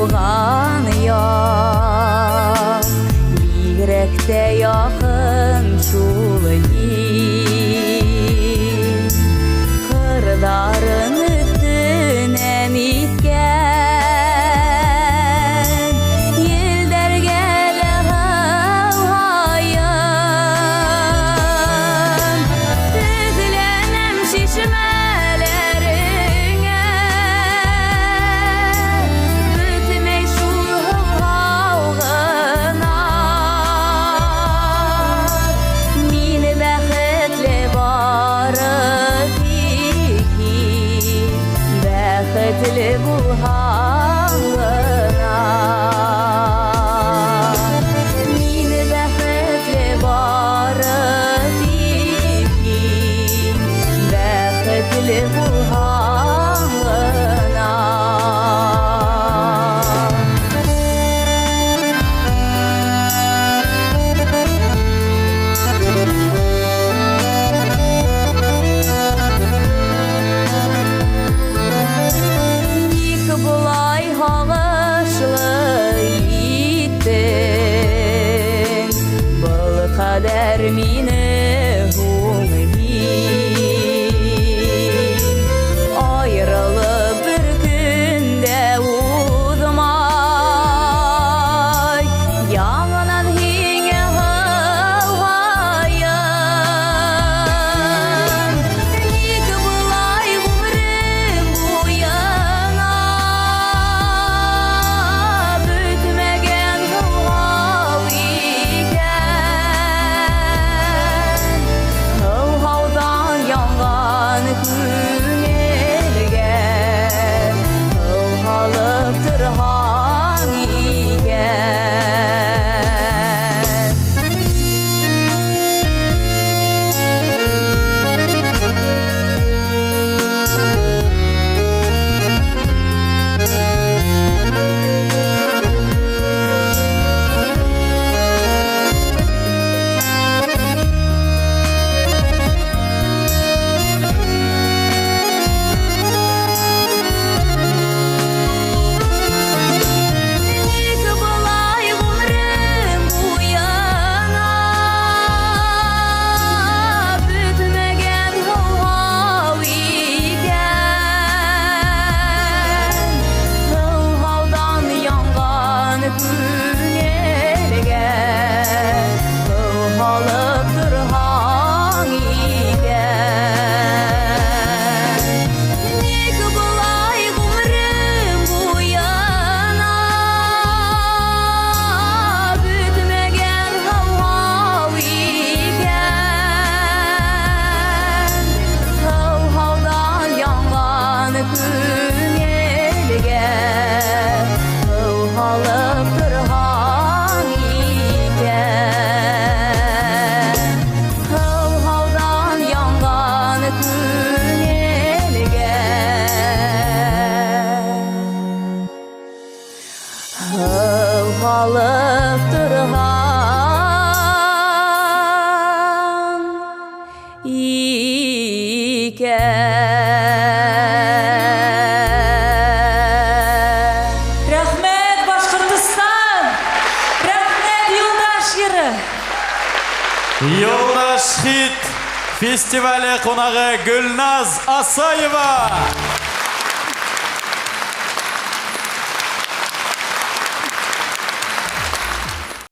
туған яқ, бигрәкте якын шул ел, кырдарын өстенән иткән, елдәргә ләгайын, тезләнәм шишмәләреңә, бөтмәй шул һавгына. Мин бәхетле бары тик, бәхетле булганына. Мин бәхетле бары тик, бәхетле булганына. Ник болай һагышлы иттең, был кадәр мине һуңлый, аерылып бер көндә узмай, яңадан һиңә һылгайын. Ник болай гомрем буена, бөтмәгән һылгау икән, һылгаудан янган күңелгә һылгалып торган икән. Ник болай гомрем буена, бөтмәгән һылгау икән, һылгаудан янган күңелгә һылгалып торган икән. Ник болай гомрем буена, бөтмәгән һылгау икән, һылгаудан янган күңелгә һылгалып торган икән. Һылгаудан янган күңелгә һылгалып торган икән. Рәхмәт, Башкортстан! Рәхмәт, Юлдаш йыры! Юлдаш хит фестивале қонағы Гүлназ Асаева.